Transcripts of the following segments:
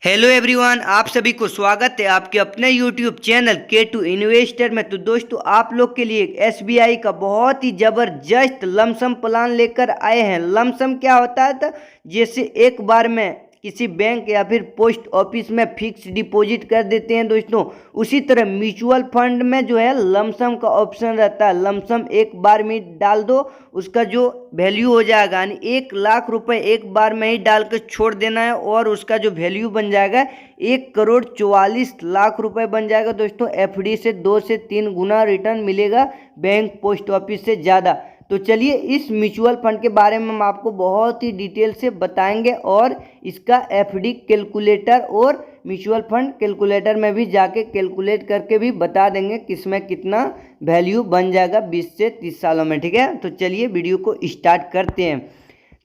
Hello everyone, आप सभी को स्वागत है आपके अपने यूट्यूब चैनल K2 इन्वेस्टर में। तो दोस्तों, आप लोग के लिए SBI का बहुत ही ज़बरदस्त लमसम प्लान लेकर आए हैं। लमसम क्या होता है? तो जैसे एक बार में किसी बैंक या फिर पोस्ट ऑफिस में फिक्स डिपॉजिट कर देते हैं दोस्तों, उसी तरह म्यूचुअल फंड में जो है लमसम का ऑप्शन रहता है। लमसम एक बार में डाल दो, उसका जो वैल्यू हो जाएगा, यानी 1 लाख रुपए एक बार में ही डाल कर छोड़ देना है और उसका जो वैल्यू बन जाएगा 1 करोड़ 44 लाख रुपए बन जाएगा दोस्तों। FD से 2 से 3 गुना रिटर्न मिलेगा बैंक पोस्ट ऑफिस से ज़्यादा। तो चलिए, इस म्यूचुअल फंड के बारे में हम आपको बहुत ही डिटेल से बताएंगे और इसका FD कैलकुलेटर और म्यूचुअल फंड कैलकुलेटर में भी जाके कैलकुलेट करके भी बता देंगे किसमें कितना वैल्यू बन जाएगा 20 से 30 सालों में। ठीक है, तो चलिए वीडियो को स्टार्ट करते हैं।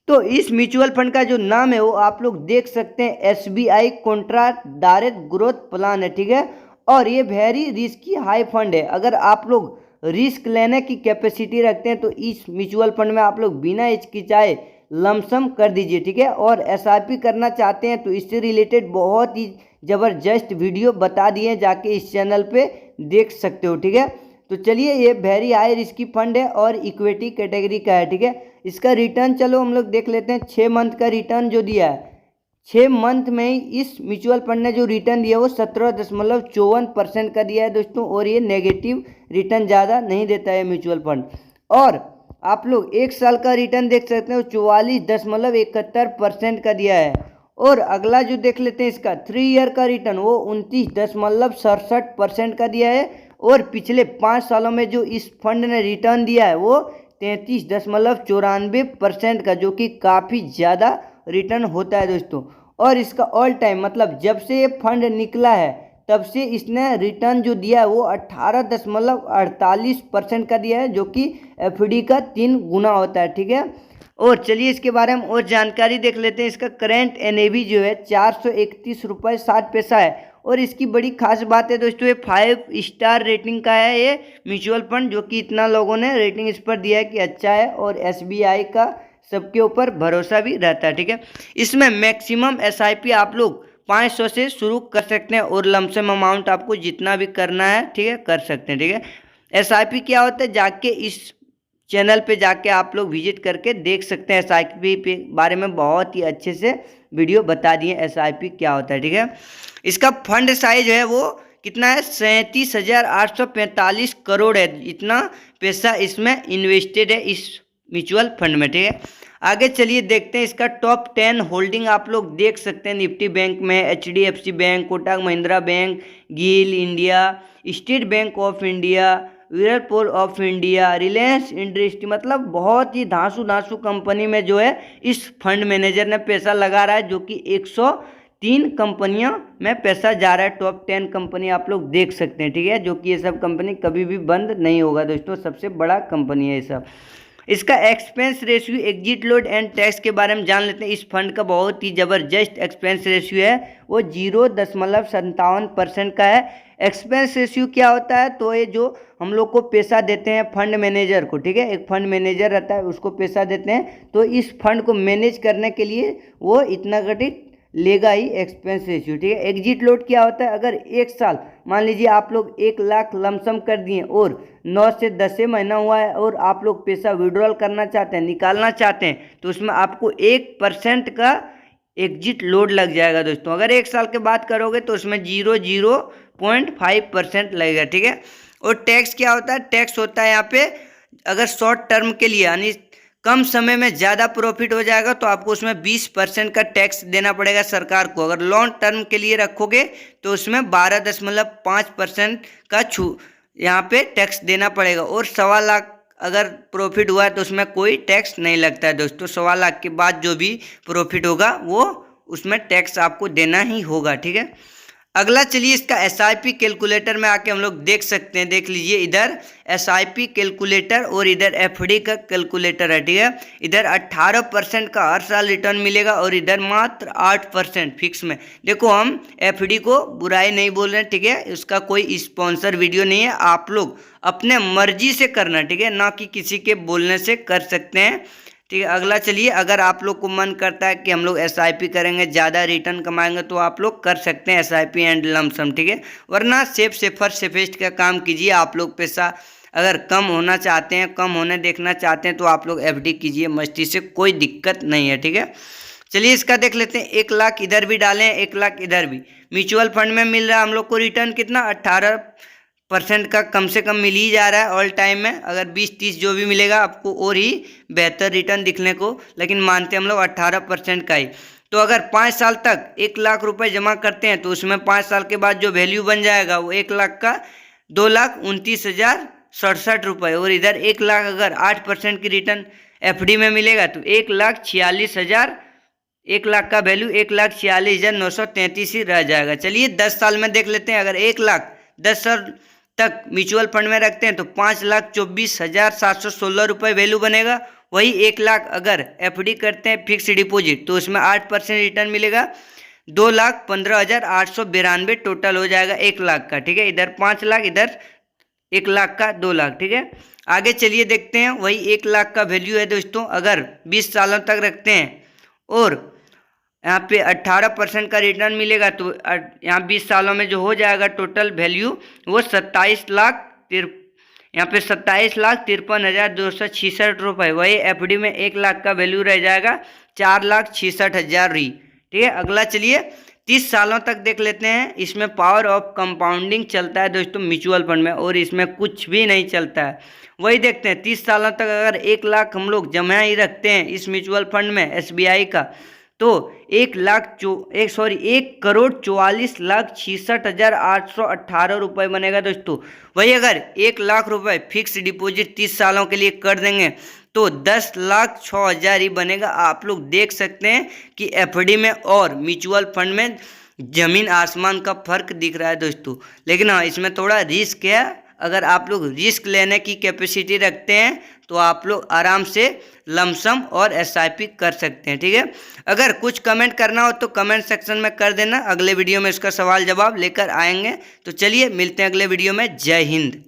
तो इस म्यूचुअल फंड का जो नाम है वो आप लोग देख सकते हैं, SBI Contra direct growth plan है। ठीक है, और ये वेरी रिस्की हाई फंड है। अगर आप लोग रिस्क लेने की कैपेसिटी रखते हैं तो इस म्यूचुअल फंड में आप लोग बिना हिचकिचाए लमसम कर दीजिए। ठीक है, और SIP करना चाहते हैं तो इससे रिलेटेड बहुत ही ज़बरदस्त वीडियो बता दिए, जाके इस चैनल पे देख सकते हो। ठीक है, तो चलिए, ये वेरी हाई रिस्की फंड है और इक्विटी कैटेगरी का है। ठीक है, इसका रिटर्न चलो हम लोग देख लेते हैं। 6 मंथ का रिटर्न जो दिया है, 6 मंथ में ही इस म्यूचुअल फंड ने जो रिटर्न दिया वो 17.54% का दिया है दोस्तों। और ये नेगेटिव रिटर्न ज़्यादा नहीं देता है म्यूचुअल फंड। और आप लोग 1 साल का रिटर्न देख सकते हो, 44.71% का दिया है। और अगला जो देख लेते हैं, इसका 3 ईयर का रिटर्न वो 29.67% का दिया है। और पिछले 5 सालों में जो इस फंड ने रिटर्न दिया है वो 33.94% का, जो कि काफ़ी ज़्यादा रिटर्न होता है दोस्तों। और इसका ऑल टाइम, मतलब जब से ये फंड निकला है तब से इसने रिटर्न जो दिया है वो 18.48% का दिया है, जो कि FD का 3 गुना होता है। ठीक है, और चलिए इसके बारे में और जानकारी देख लेते हैं। इसका करेंट NAV जो है 431.60 रुपये है। और इसकी बड़ी खास बात है दोस्तों, ये 5 स्टार रेटिंग का है ये म्यूचुअल फंड, जो कि इतना लोगों ने रेटिंग इस पर दिया है कि अच्छा है। और SBI का सबके ऊपर भरोसा भी रहता है। ठीक है, इसमें मैक्सिमम SIP आप लोग 500 से शुरू कर सकते हैं और लमसम अमाउंट आपको जितना भी करना है, ठीक है, कर सकते हैं। ठीक है, SIP क्या होता है, जाके इस चैनल पे जाके आप लोग विजिट करके देख सकते हैं। SIP के बारे में बहुत ही अच्छे से वीडियो बता दिए SIP क्या होता है। ठीक है, इसका फंड साइज है वो कितना है, 37,845 करोड़ है। इतना पैसा इसमें इन्वेस्टेड है इस म्यूचुअल फंड में। ठीक है, आगे चलिए देखते हैं। इसका टॉप 10 होल्डिंग आप लोग देख सकते हैं। निफ्टी बैंक में HDFC Bank, Kotak Mahindra Bank, GAIL India, State Bank of India, Whirlpool of India, Reliance industry, मतलब बहुत ही धांसू कंपनी में जो है इस फंड मैनेजर ने पैसा लगा रहा है, जो कि 103 कंपनियों में पैसा जा रहा है। टॉप 10 कंपनी आप लोग देख सकते हैं। ठीक है, जो कि ये सब कंपनी कभी भी बंद नहीं होगा दोस्तों, सबसे बड़ा कंपनी है ये सब। इसका expense ratio, exit load and tax के बारे में जान लेते हैं। इस फंड का बहुत ही ज़बरदस्त एक्सपेंस रेशियो है, वो 0.57% का है। एक्सपेंस रेशियो क्या होता है, तो ये जो हम लोग को पैसा देते हैं फंड मैनेजर को, ठीक है, एक फंड मैनेजर रहता है, उसको पैसा देते हैं, तो इस फंड को मैनेज करने के लिए वो इतना घटित लेगा ही एक्सपेंस रेशियो। ठीक है, एग्जिट लोड क्या होता है, अगर 1 साल मान लीजिए आप लोग 1 लाख लमसम कर दिए और 9 से 10 महीना हुआ है और आप लोग पैसा विड्रॉल करना चाहते हैं, निकालना चाहते हैं, तो उसमें आपको 1% का एग्जिट लोड लग जाएगा दोस्तों। अगर 1 साल के बाद करोगे तो उसमें 0.5% लगेगा। ठीक है, और टैक्स क्या होता है, टैक्स होता है यहाँ पे अगर शॉर्ट टर्म के लिए, यानी कम समय में ज़्यादा प्रॉफिट हो जाएगा तो आपको उसमें 20% का टैक्स देना पड़ेगा सरकार को। अगर लॉन्ग टर्म के लिए रखोगे तो उसमें 12.5% का यहाँ पे टैक्स देना पड़ेगा। और 1.25 लाख अगर प्रॉफिट हुआ है तो उसमें कोई टैक्स नहीं लगता है दोस्तों। 1.25 लाख के बाद जो भी प्रॉफिट होगा वो उसमें टैक्स आपको देना ही होगा। ठीक है, अगला चलिए इसका SIP कैलकुलेटर में आके हम लोग देख सकते हैं। देख लीजिए, इधर SIP कैलकुलेटर और इधर FD का कैलकुलेटर है। ठीक है, इधर 18% का हर साल रिटर्न मिलेगा और इधर मात्र 8% फिक्स में। देखो, हम FD को बुराई नहीं बोल रहे हैं, ठीक है, उसका कोई स्पॉन्सर वीडियो नहीं है, आप लोग अपने मर्जी से करना, ठीक है, ना कि किसी के बोलने से कर सकते हैं। ठीक है। अगला चलिए, अगर आप लोग को मन करता है कि हम लोग SIP करेंगे, ज़्यादा रिटर्न कमाएंगे, तो आप लोग कर सकते हैं SIP एंड लमसम, ठीक है। वरना सेफर सेफेस्ट का काम कीजिए। आप लोग पैसा अगर कम होना चाहते हैं, कम होने देखना चाहते हैं, तो आप लोग FD कीजिए मस्ती से, कोई दिक्कत नहीं है, ठीक है। चलिए इसका देख लेते हैं। 1 लाख इधर भी डालें, 1 लाख इधर भी। म्यूचुअल फंड में मिल रहा है हम लोग को रिटर्न कितना, 18% का कम से कम मिल ही जा रहा है ऑल टाइम में। अगर 20-30 जो भी मिलेगा आपको और ही बेहतर रिटर्न दिखने को, लेकिन मानते हम लोग 18% का ही। तो अगर 5 साल तक 1 लाख रुपए जमा करते हैं, तो उसमें 5 साल के बाद जो वैल्यू बन जाएगा वो 1 लाख का 2,29,067 रुपये। और इधर 1 लाख अगर 8% की रिटर्न FD में मिलेगा तो 1,46,000, 1 लाख का वैल्यू 1,46,933 ही रह जाएगा। चलिए 10 साल में देख लेते हैं। अगर 1 लाख 10 साल तक म्यूचुअल फंड में रखते हैं तो 5,24,716 रुपये वैल्यू बनेगा। वही 1 लाख अगर FD करते हैं फिक्स डिपॉजिट, तो उसमें 8% रिटर्न मिलेगा, 2,15,892 टोटल हो जाएगा 1 लाख का, ठीक है। इधर 5 लाख, इधर 1 लाख का 2 लाख, ठीक है। आगे चलिए देखते हैं। वही 1 लाख का वैल्यू है दोस्तों, अगर 20 सालों तक रखते हैं और यहाँ पे 18% का रिटर्न मिलेगा, तो यहाँ 20 सालों में जो हो जाएगा टोटल वैल्यू वो 27,53,266 रुपये। वही FD में 1 लाख का वैल्यू रह जाएगा 4,66,000 ही, ठीक है। अगला चलिए 30 सालों तक देख लेते हैं। इसमें पावर ऑफ कंपाउंडिंग चलता है दोस्तों म्यूचुअल फंड में, और इसमें कुछ भी नहीं चलता है। वही देखते हैं 30 सालों तक अगर 1 लाख हम लोग जमा ही रखते हैं इस म्यूचुअल फंड में SBI का, तो 1,44,46,66,818 रुपये बनेगा दोस्तों। वही अगर 1 लाख रुपए फिक्स डिपॉजिट 30 सालों के लिए कर देंगे तो 10,06,000 ही बनेगा। आप लोग देख सकते हैं कि FD में और म्यूचुअल फंड में जमीन आसमान का फर्क दिख रहा है दोस्तों। लेकिन हाँ, इसमें थोड़ा रिस्क है। अगर आप लोग रिस्क लेने की कैपेसिटी रखते हैं तो आप लोग आराम से लमसम और SIP कर सकते हैं, ठीक है। अगर कुछ कमेंट करना हो तो कमेंट सेक्शन में कर देना, अगले वीडियो में इसका सवाल जवाब लेकर आएंगे। तो चलिए मिलते हैं अगले वीडियो में। जय हिंद।